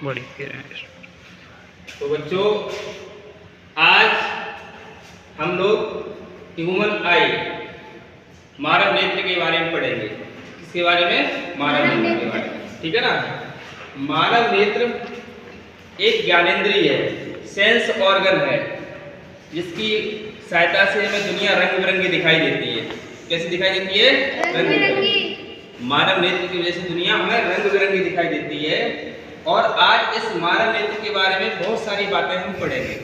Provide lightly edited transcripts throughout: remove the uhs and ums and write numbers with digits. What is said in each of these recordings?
बड़ी है। तो बच्चों, आज हम लोग ह्यूमन आई, मानव नेत्र के बारे में पढ़ेंगे। किसके बारे में? मानव नेत्र के बारे में। ठीक है ना। मानव नेत्र एक ज्ञानेंद्रिय है, सेंस ऑर्गन है, जिसकी सहायता से हमें दुनिया रंग बिरंगी दिखाई देती है। कैसी दिखाई देती है? रंग बिरंगी। मानव नेत्र की वजह से दुनिया हमें रंग बिरंगी दिखाई देती है। और आज इस मानव नेत्र के बारे में बहुत सारी बातें हम पढ़ेंगे।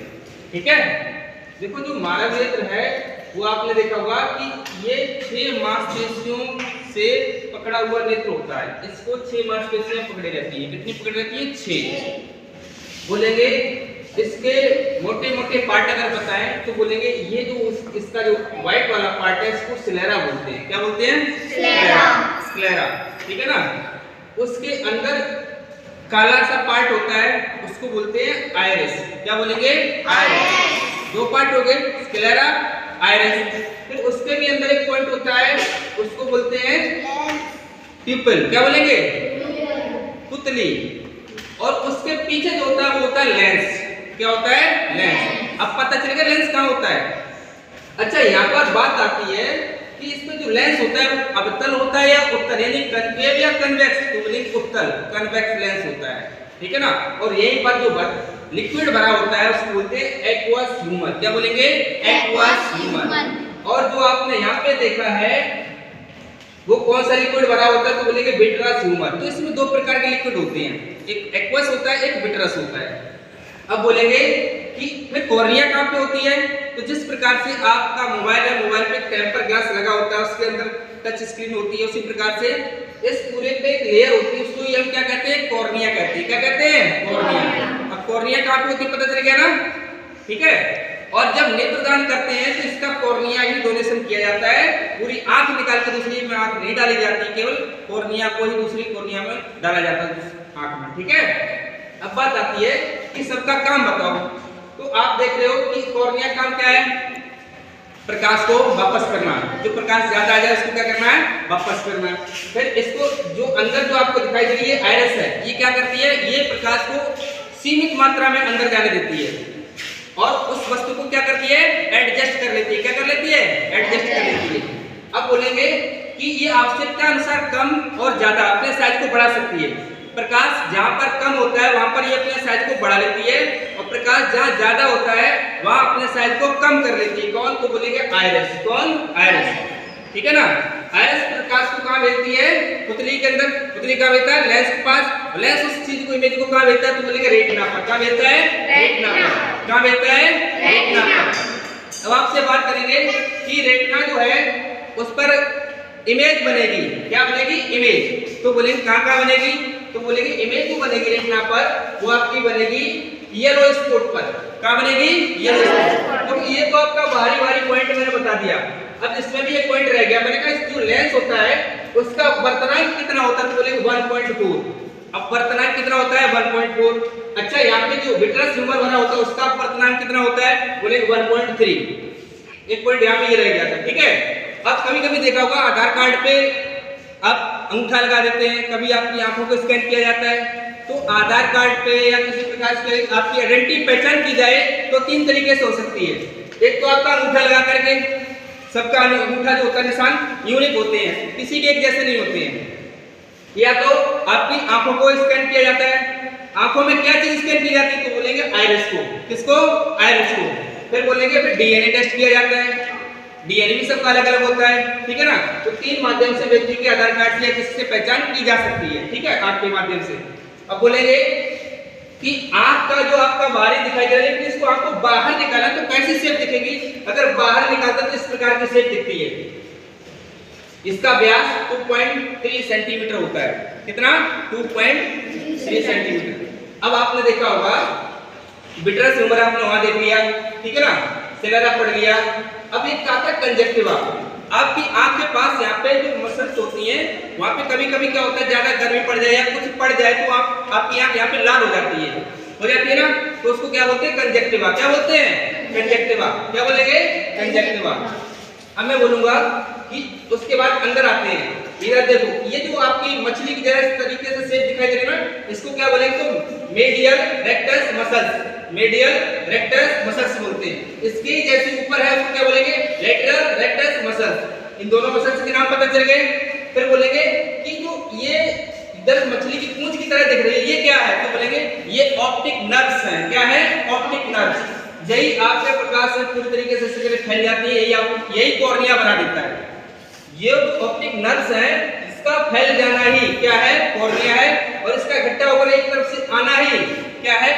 ठीक है। देखो, जो मानव नेत्र है वो आपने देखा होगा कि ये 6 मांसपेशियों से पकड़ा हुआ नेत्र होता है। इसको 6 मांसपेशियां पकड़े रहती है। कितनी पकड़े रहती है? 6। बोलेंगे इसके मोटे मोटे पार्ट अगर बताएं तो बोलेंगे ये जो इसका जो व्हाइट वाला पार्ट है इसको स्क्लेरा बोलते हैं। क्या बोलते हैं? स्क्लेरा। ठीक है ना। उसके अंदर काला सा पार्ट होता है, उसको बोलते हैं आइरिस। क्या बोलेंगे? आइरिस। 2 पार्ट हो गए, स्क्लेरा, आइरिस। फिर उसके भी अंदर एक पॉइंट होता है, उसको बोलते हैं पिपल। क्या बोलेंगे? पुतली। और उसके पीछे जो होता है वो होता है लेंस। क्या होता है? लेंस। अब पता चलेगा लेंस कहाँ होता है। अच्छा, यहाँ पर बात आती है कि इसमें जो लेंस होता है वो अवतल होता है या उत्तल, यानी कनकेव या कन्वेक्स। तो बोलेंगे उत्तल, कन्वेक्स लेंस होता है। ठीक है ना। और यहीं पर जो लिक्विड भरा होता है उसको बोलते हैं एक्वस ह्यूमर। क्या बोलेंगे? Aqueous humour. और जो आपने यहाँ पे देखा है वो कौन सा लिक्विड भरा होता है? तो बोलेंगे विट्रस ह्यूमर। तो इसमें 2 प्रकार के लिक्विड होते हैं, एक एक्वस होता है, एक विट्रस होता है। अब बोलेंगे कि फिर कॉर्निया कहाँ पे होती है? तो जिस प्रकार से आपका मोबाइल है, मोबाइल पे टेम्पर ग्लास लगा होता है, उसके अंदर टच स्क्रीन होती है, उसी प्रकार से इस पूरे पे एक लेयर होती है, उसको हम क्या कहते हैं? कॉर्निया कहते हैं। क्या कहते हैं? कॉर्निया। अब कॉर्निया कहाँ पे होती है पता चल गया ना। ठीक है। और जब नेत्रदान करते हैं तो इसका कॉर्निया ही डोनेशन किया जाता है। पूरी आंख निकाल कर दूसरी में आंख नहीं डाली जाती, केवल कॉर्निया को ही दूसरी कॉर्निया में डाला जाता है आंख में। ठीक है। अब बात आती है कि सबका काम बताओ। तो आप देख रहे हो कि कॉर्निया काम क्या है? प्रकाश को वापस करना। जो प्रकाश ज्यादा आ जाए उसको क्या करना है? वापस करना। फिर इसको जो अंदर जो आपको दिखाई दे रही है आइरिस है, ये क्या करती है? ये प्रकाश को सीमित मात्रा में अंदर जाने देती है और उस वस्तु को क्या करती है? एडजस्ट कर लेती है। क्या कर लेती है? एडजस्ट कर लेती है। अब बोलेंगे कि ये आवश्यकता अनुसार कम और ज्यादा अपने साइज को बढ़ा सकती है। प्रकाश जहां पर कम होता है वहां पर ये अपने साइज को बढ़ा लेती है, और प्रकाश जहां ज्यादा होता है वहां अपने साइज को कम कर लेती है। कौन? को बोलेंगे आइरिस। कौन? आइरिस। ठीक है ना। आइरिस प्रकाश को कहां भेजती है? पुतली के अंदर। पुतली कहां भेजता है? लेंस के पास। लेंस उस चीज को, इमेज को कहां भेजता है? तो बोलेंगे रेटिना पर। कहां भेजता है? रेटिना पर। कहां भेजता है? रेटिना पर। अब आपसे बात करेंगे कि रेटिना जो है उस पर इमेज बनेगी। क्या बनेगी? इमेज। तो बोलेंगे कहां बनेगी? तो बोलेंगे इमेज जो बनेगी रेटिना पर वो आपकी बनेगी येलो स्पॉट पर। कहां बनेगी? Yellow spot. तो ये तो आपका बाहरी पॉइंट मैंने बता दिया। अब इसमें भी एक पॉइंट रह गया। मैंने कहा जो लेंस होता है उसका वर्तनांक कितना होता है? तो बोलेंगे 1.4। अब वर्तनांक कितना होता है? 1.4। अच्छा, यहाँ पे जो विट्रस ह्यूमर बना होता है उसका वर्तनांक कितना होता है? बोलेंगे 1.3। एक पॉइंट यहाँ पे ये रह गया था। ठीक है। अब कभी कभी देखा होगा आधार कार्ड पे आप अंगूठा लगा देते हैं, कभी आपकी आंखों को स्कैन किया जाता है। तो आधार कार्ड पे या किसी प्रकार से आपकी आइडेंटिटी पहचान की जाए तो 3 तरीके से हो सकती है। एक तो आपका अंगूठा लगा करके, सबका अंगूठा जो होता है निशान यूनिक होते हैं, किसी के एक जैसे नहीं होते हैं। या तो आपकी आंखों को स्कैन किया जाता है। आंखों में क्या चीज स्कैन की जाती है? तो बोलेंगे आइरिस को। किसको? आइरिस को। फिर बोलेंगे फिर डीएनए टेस्ट किया जाता है। डीएनए भी सबका अलग अलग होता है। ठीक है ना। तो 3 माध्यम से व्यक्ति के आधार कार्ड से या किसी से पहचान की जा सकती है। ठीक है, आंख के माध्यम से। अब बोलेंगे कि आंख का जो आपका बाहरी दिखाई दे रहा है, लेकिन इसको आपको बाहर निकालना तो कैसी शेप दिखेगी? अगर बाहर निकालते तो इस प्रकार की शेप दिखती है। इसका व्यास 2.3 सेंटीमीटर होता है। कितना? 2.3 सेंटीमीटर। अब आपने देखा होगा विट्रस ह्यूमर आपने वहां देख लिया। ठीक है ना। स्क्लेरा पढ़ लिया। अब एक आता है कंजक्टिवा। आपकी आंख के पास यहाँ पे जो मसल्स होती हैं वहां पे कभी कभी क्या होता है, ज्यादा गर्मी पड़ जाए या कुछ पड़ जाए तो आपकी आंख यहाँ पे लाल हो जाती है ना। तो उसको क्या बोलते हैं? कंजक्टिवा। क्या बोलते हैं? कंजक्टिवा। क्या बोलेंगे? कंजक्टिवा। अब मैं बोलूंगा कि उसके बाद अंदर आते हैं। इधर देखो, ये जो आपकी मछली की तरह इस तरीके से शेप दिखाई दे रही है ना, इसको क्या बोलेंगे तो medial rectus muscles, medial rectus muscles बोलते हैं। इसके जैसे ऊपर है उसको क्या बोलेंगे, लेटरल रेक्टस मसल्स। इन दोनों मसल्स के नाम पता चल गए। फिर बोलेंगे कि जो ये इधर मछली की पूंछ की तरह दिख रही है, ये क्या है, तो बोलेंगे ये ऑप्टिक नर्व्स हैं। क्या है, ऑप्टिक नर्व्स। यही आपके प्रकाश से पूरी तरीके से फैल जाती है, यही कॉर्निया बना देता है। ये ऑप्टिक नर्व्स हैं, इसका फैल जाना ही क्या है, कॉर्निया है, और इसका इकट्ठा होकर एक तरफ से आना ही क्या है,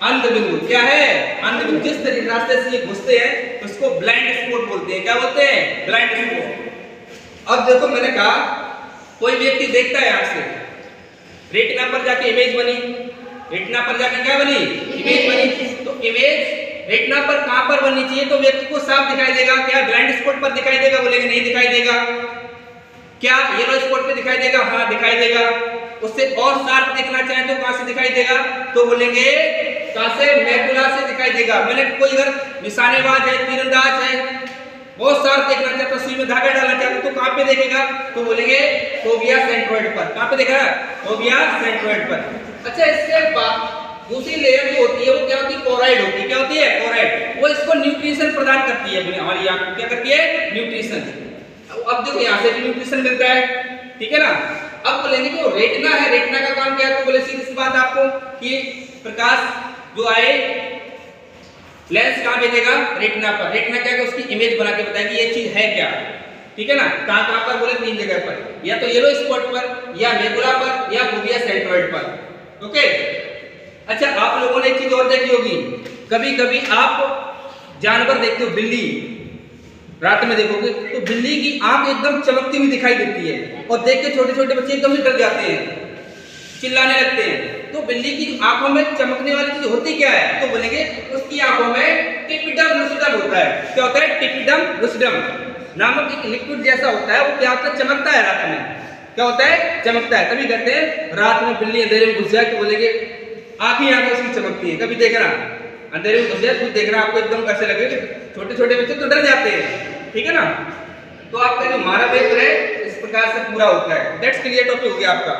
अंधबिंदु। क्या है, अंधबिंदु। जिस तरीके रास्ते से ये घुसते हैं उसको ब्लाइंड स्पॉट बोलते हैं। क्या बोलते हैं, ब्लाइंड स्पॉट। अब देखो मैंने कहा कोई व्यक्ति देखता है आंख से, रेटिना पर जाके इमेज बनी, रेटिना पर जाके क्या बनी, इमेज बनी। तो इमेज रेटिना पर कहां पर बननी चाहिए, तो व्यक्ति को साफ दिखाई देगा। क्या ब्लाइंड स्पॉट पर दिखाई देगा, बोलेंगे नहीं दिखाई देगा। क्या येलो स्पॉट पे दिखाई देगा, हाँ दिखाई देगा। उससे और शार्प देखना चाहे तो कहां से दिखाई देगा, तो बोलेंगे कहां से, मैकुला से दिखाई देगा। मैंने कोई अगर निशानेबाज है, तीरंदाज है, बहुत शार्प देखना चाहता, सुई में धागा डालना चाहता, तो कहां पे देखेगा, तो बोलेंगे फोविया सेंट्रोइड पर। कहां पे देखेगा, फोविया सेंट्रोइड पर। अच्छा, इसके बाद दूसरी लेयर जो होती है वो क्या होती है, कोराइड होती है। क्या होती है, कोराइड। वो इसको न्यूट्रिशन प्रदान करती है, हमारी आंख को क्या करती है, न्यूट्रिशन। अब देखो यहाँ से भी न्यूट्रिशन मिलता है, ठीक है ना। अब बोलेंगे जो रेटिना है, रेटिना का काम क्या है, तो बोले सीधी सी बात आपको कि प्रकाश जो आए लेंस कहाँ भेजेगा, रेटिना पर। रेटिना क्या है, उसकी इमेज बना के बताएगी ये चीज है क्या, ठीक है ना। कहाँ कहाँ पर बोले, 3 जगह पर, या तो येलो स्पॉट पर, या मैकुला पर, या फोविया सेंट्रोइड पर। ओके। अच्छा, आप लोगों ने एक चीज और देखी होगी, कभी कभी आप जानवर देखते हो, बिल्ली रात में देखोगे तो बिल्ली की आंख एकदम चमकती हुई दिखाई देती है, और देख के छोटे छोटे बच्चे एकदम से डर जाते हैं, चिल्लाने लगते हैं। तो बिल्ली की आंखों में चमकने वाली चीज होती क्या है, तो बोलेंगे उसकी आंखों में टिपिडम लुसिडम होता है। क्या होता है, टिपिडम लुसिडम नामक एक लिक्विड जैसा होता है, वो क्या होता है, चमकता है रात में। क्या होता है, चमकता है। तभी कहते हैं रात में बिल्ली अंधेरे में घुस जाए तो बोलेंगे आंख ही आंखें उसकी चमकती है। कभी देखना अंधेरे में घुस जाए, कुछ देखना आपको एकदम कैसे लगेगा, छोटे छोटे बच्चे तो डर जाते हैं, ठीक है ना। तो आपका जो मानव नेत्र है इस प्रकार से पूरा होता है। दैट्स क्लियर टॉपिक हो गया आपका।